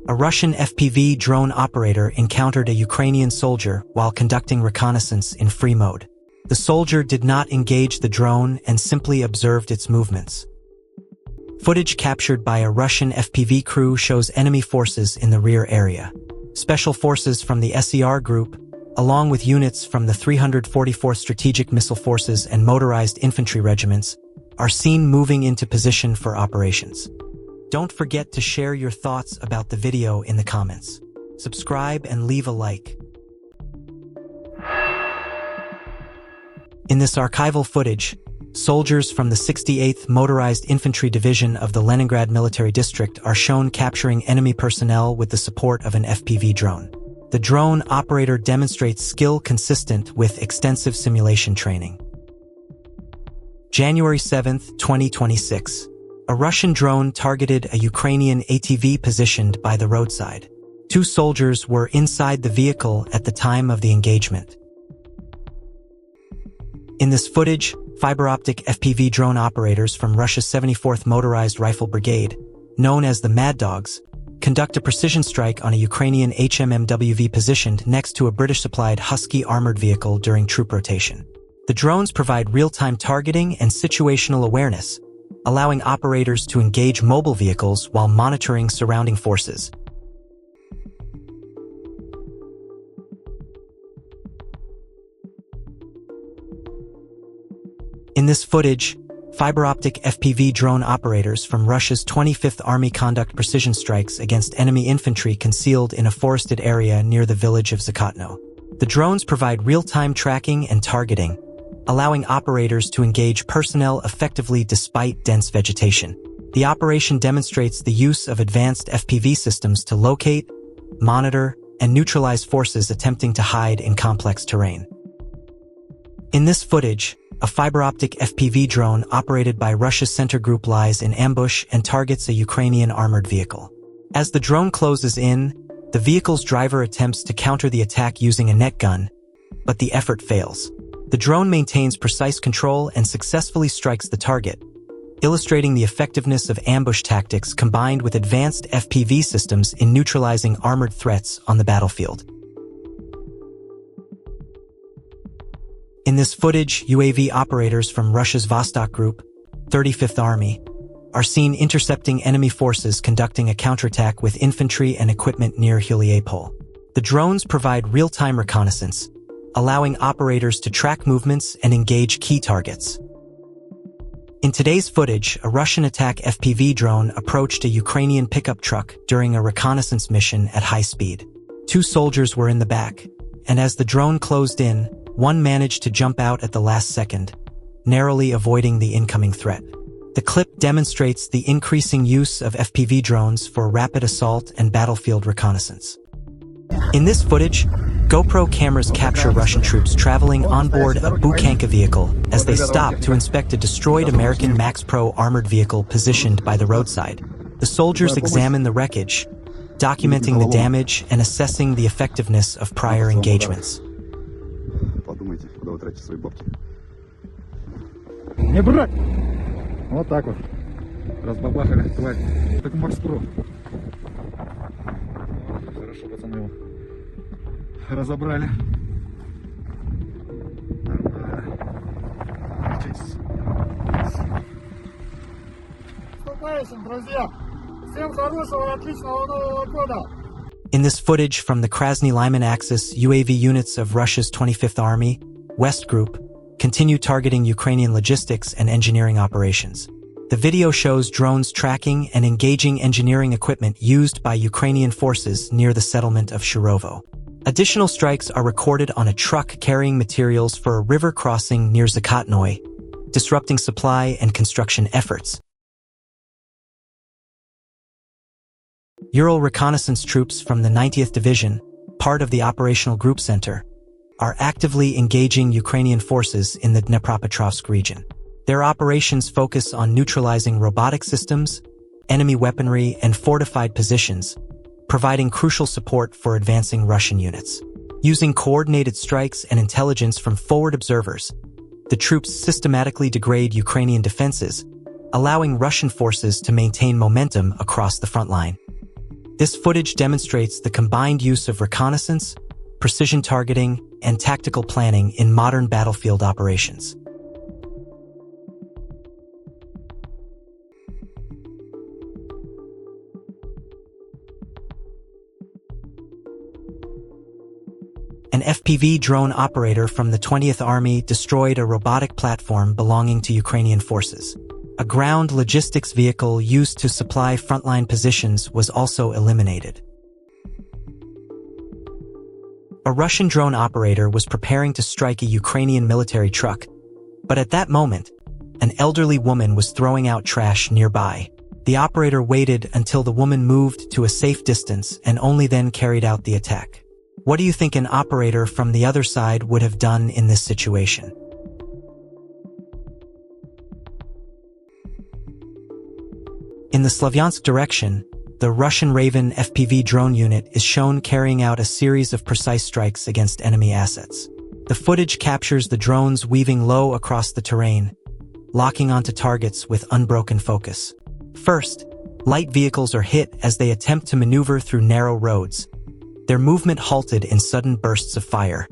A Russian FPV drone operator encountered a Ukrainian soldier while conducting reconnaissance in free mode. The soldier did not engage the drone and simply observed its movements. Footage captured by a Russian FPV crew shows enemy forces in the rear area. Special forces from the SER group, along with units from the 344th Strategic Missile Forces and motorized infantry regiments, are seen moving into position for operations. Don't forget to share your thoughts about the video in the comments. Subscribe and leave a like. In this archival footage, soldiers from the 68th Motorized Infantry Division of the Leningrad Military District are shown capturing enemy personnel with the support of an FPV drone. The drone operator demonstrates skill consistent with extensive simulation training. January 7, 2026. A Russian drone targeted a Ukrainian ATV positioned by the roadside. 2 soldiers were inside the vehicle at the time of the engagement. In this footage, fiber-optic FPV drone operators from Russia's 74th Motorized Rifle Brigade, known as the Mad Dogs, conduct a precision strike on a Ukrainian HMMWV positioned next to a British-supplied Husky armored vehicle during troop rotation. The drones provide real-time targeting and situational awareness, allowing operators to engage mobile vehicles while monitoring surrounding forces. In this footage, fiber-optic FPV drone operators from Russia's 25th Army conduct precision strikes against enemy infantry concealed in a forested area near the village of Zakotno. The drones provide real-time tracking and targeting, allowing operators to engage personnel effectively despite dense vegetation. The operation demonstrates the use of advanced FPV systems to locate, monitor, and neutralize forces attempting to hide in complex terrain. In this footage, a fiber-optic FPV drone operated by Russia's Center Group lies in ambush and targets a Ukrainian armored vehicle. As the drone closes in, the vehicle's driver attempts to counter the attack using a net gun, but the effort fails. The drone maintains precise control and successfully strikes the target, illustrating the effectiveness of ambush tactics combined with advanced FPV systems in neutralizing armored threats on the battlefield. In this footage, UAV operators from Russia's Vostok Group, 35th Army, are seen intercepting enemy forces conducting a counterattack with infantry and equipment near Huliapol. The drones provide real-time reconnaissance, allowing operators to track movements and engage key targets. In today's footage, a Russian attack FPV drone approached a Ukrainian pickup truck during a reconnaissance mission at high speed. 2 soldiers were in the back, and as the drone closed in, one managed to jump out at the last second, narrowly avoiding the incoming threat. The clip demonstrates the increasing use of FPV drones for rapid assault and battlefield reconnaissance. In this footage, GoPro cameras capture Russian troops traveling on board a Bukhanka vehicle as they stop to inspect a destroyed American Max Pro armored vehicle positioned by the roadside. The soldiers examine the wreckage, documenting the damage and assessing the effectiveness of prior engagements. Подумайте, куда вы тратите свои бабки. Не брать! Вот так вот. Разбабахали, тварь. Так Макс Про. Хорошо, пацаны его разобрали. Нормально. Вступающим, друзья! Всем хорошего и отличного Нового года! In this footage from the Krasny-Lyman axis, UAV units of Russia's 25th Army, West Group, continue targeting Ukrainian logistics and engineering operations. The video shows drones tracking and engaging engineering equipment used by Ukrainian forces near the settlement of Shirovo. Additional strikes are recorded on a truck carrying materials for a river crossing near Zakotnoy, disrupting supply and construction efforts. Ural reconnaissance troops from the 90th Division, part of the Operational Group Center, are actively engaging Ukrainian forces in the Dnepropetrovsk region. Their operations focus on neutralizing robotic systems, enemy weaponry, and fortified positions, providing crucial support for advancing Russian units. Using coordinated strikes and intelligence from forward observers, the troops systematically degrade Ukrainian defenses, allowing Russian forces to maintain momentum across the front line. This footage demonstrates the combined use of reconnaissance, precision targeting, and tactical planning in modern battlefield operations. An FPV drone operator from the 20th Army destroyed a robotic platform belonging to Ukrainian forces. A ground logistics vehicle used to supply frontline positions was also eliminated. A Russian drone operator was preparing to strike a Ukrainian military truck, but at that moment, an elderly woman was throwing out trash nearby. The operator waited until the woman moved to a safe distance and only then carried out the attack. What do you think an operator from the other side would have done in this situation? In the Slavyansk direction, the Russian Raven FPV drone unit is shown carrying out a series of precise strikes against enemy assets. The footage captures the drones weaving low across the terrain, locking onto targets with unbroken focus. First, light vehicles are hit as they attempt to maneuver through narrow roads, their movement halted in sudden bursts of fire.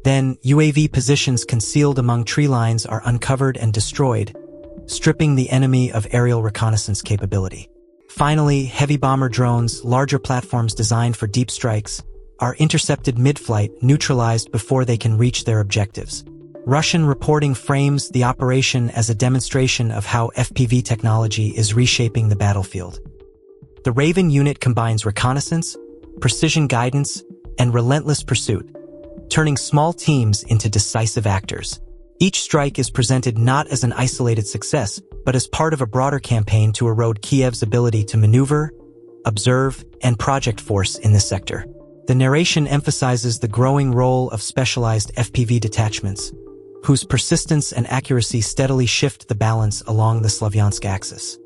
Then, UAV positions concealed among tree lines are uncovered and destroyed, stripping the enemy of aerial reconnaissance capability. Finally, heavy bomber drones, larger platforms designed for deep strikes, are intercepted mid-flight, neutralized before they can reach their objectives. Russian reporting frames the operation as a demonstration of how FPV technology is reshaping the battlefield. The Raven unit combines reconnaissance, precision guidance, and relentless pursuit, turning small teams into decisive actors. Each strike is presented not as an isolated success, but as part of a broader campaign to erode Kiev's ability to maneuver, observe, and project force in this sector. The narration emphasizes the growing role of specialized FPV detachments, whose persistence and accuracy steadily shift the balance along the Slavyansk axis.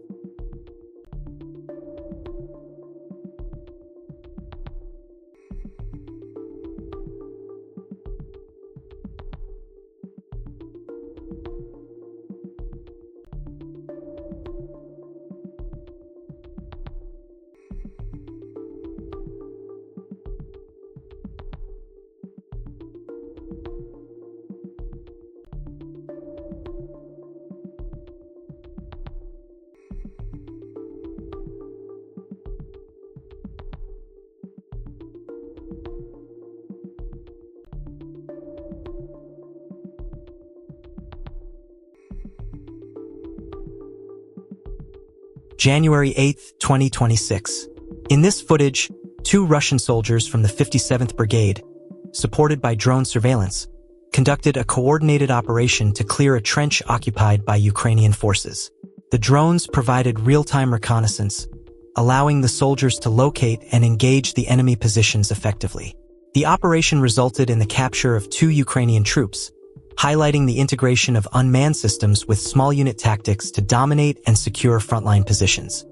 January 8, 2026. In this footage, 2 Russian soldiers from the 57th Brigade, supported by drone surveillance, conducted a coordinated operation to clear a trench occupied by Ukrainian forces. The drones provided real-time reconnaissance, allowing the soldiers to locate and engage the enemy positions effectively. The operation resulted in the capture of 2 Ukrainian troops, highlighting the integration of unmanned systems with small unit tactics to dominate and secure frontline positions.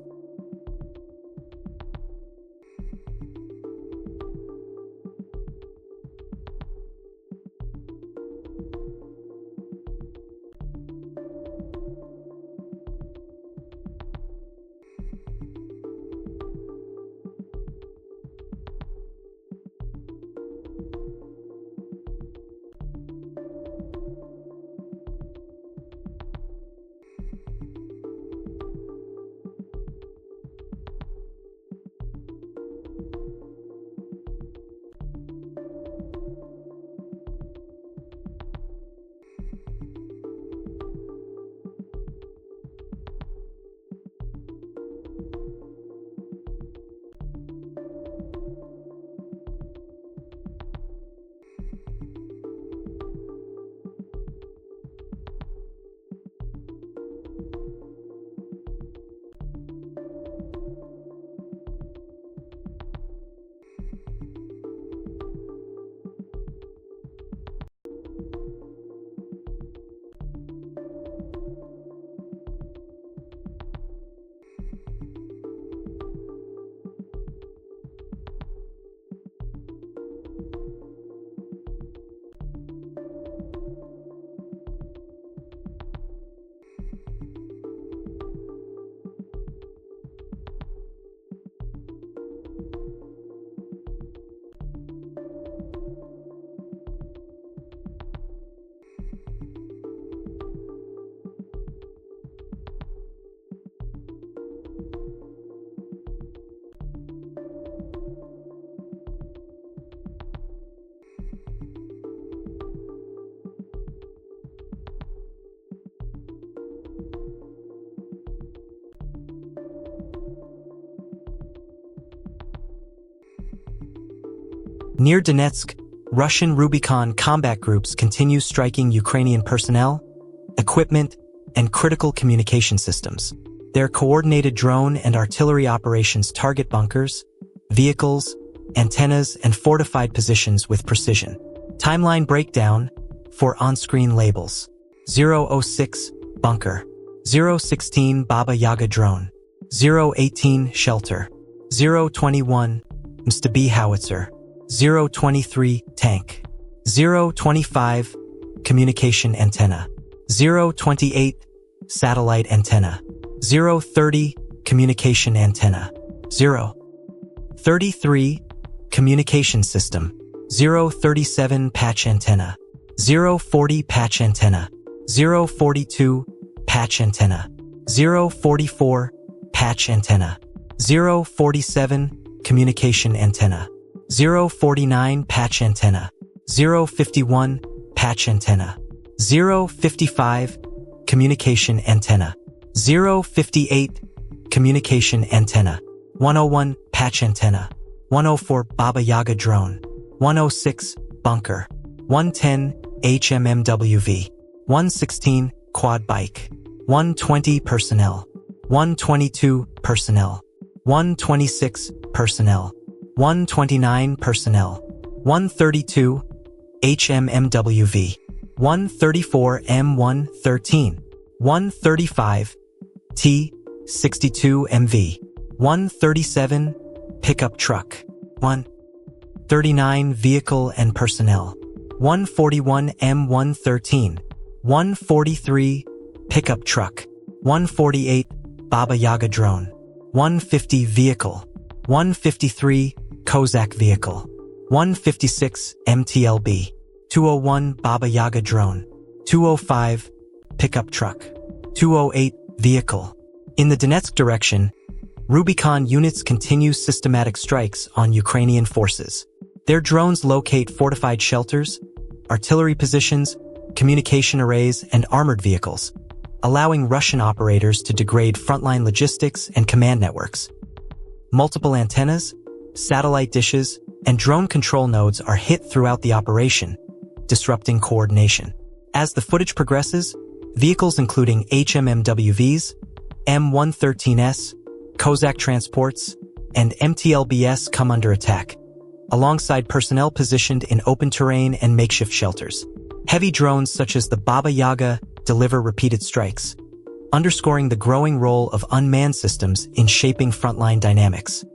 Near Donetsk, Russian Rubicon combat groups continue striking Ukrainian personnel, equipment, and critical communication systems. Their coordinated drone and artillery operations target bunkers, vehicles, antennas, and fortified positions with precision. Timeline breakdown for on-screen labels. 006 Bunker, 016 Baba Yaga Drone, 018 Shelter, 021 MSTB Howitzer, 023 Tank, 025 Communication Antenna, 028 Satellite Antenna, 030 Communication Antenna, 033 Communication System, 037 Patch Antenna, 040 Patch Antenna, 042 Patch Antenna, 044 Patch Antenna, 047 Communication Antenna, 049 Patch Antenna, 051 Patch Antenna, 055 Communication Antenna, 058 Communication Antenna, 101 Patch Antenna, 104 Baba Yaga Drone, 106 Bunker, 110 HMMWV, 116 Quad Bike, 120 Personnel, 122 Personnel, 126 Personnel, 129 Personnel, 132 HMMWV, 134 M113, 135 T62 MV, 137 Pickup Truck, 139 Vehicle and Personnel, 141 M113, 143 Pickup Truck, 148 Baba Yaga Drone, 150 Vehicle, 153 Kozak Vehicle, 156 MTLB, 201 Baba Yaga Drone, 205 Pickup Truck, 208 Vehicle. In the Donetsk direction, Rubicon units continue systematic strikes on Ukrainian forces. Their drones locate fortified shelters, artillery positions, communication arrays, and armored vehicles, allowing Russian operators to degrade frontline logistics and command networks. Multiple antennas, satellite dishes, and drone control nodes are hit throughout the operation, disrupting coordination. As the footage progresses, vehicles including HMMWVs, M113S, Kozak transports, and MTLBS come under attack, alongside personnel positioned in open terrain and makeshift shelters. Heavy drones such as the Baba Yaga deliver repeated strikes, underscoring the growing role of unmanned systems in shaping frontline dynamics.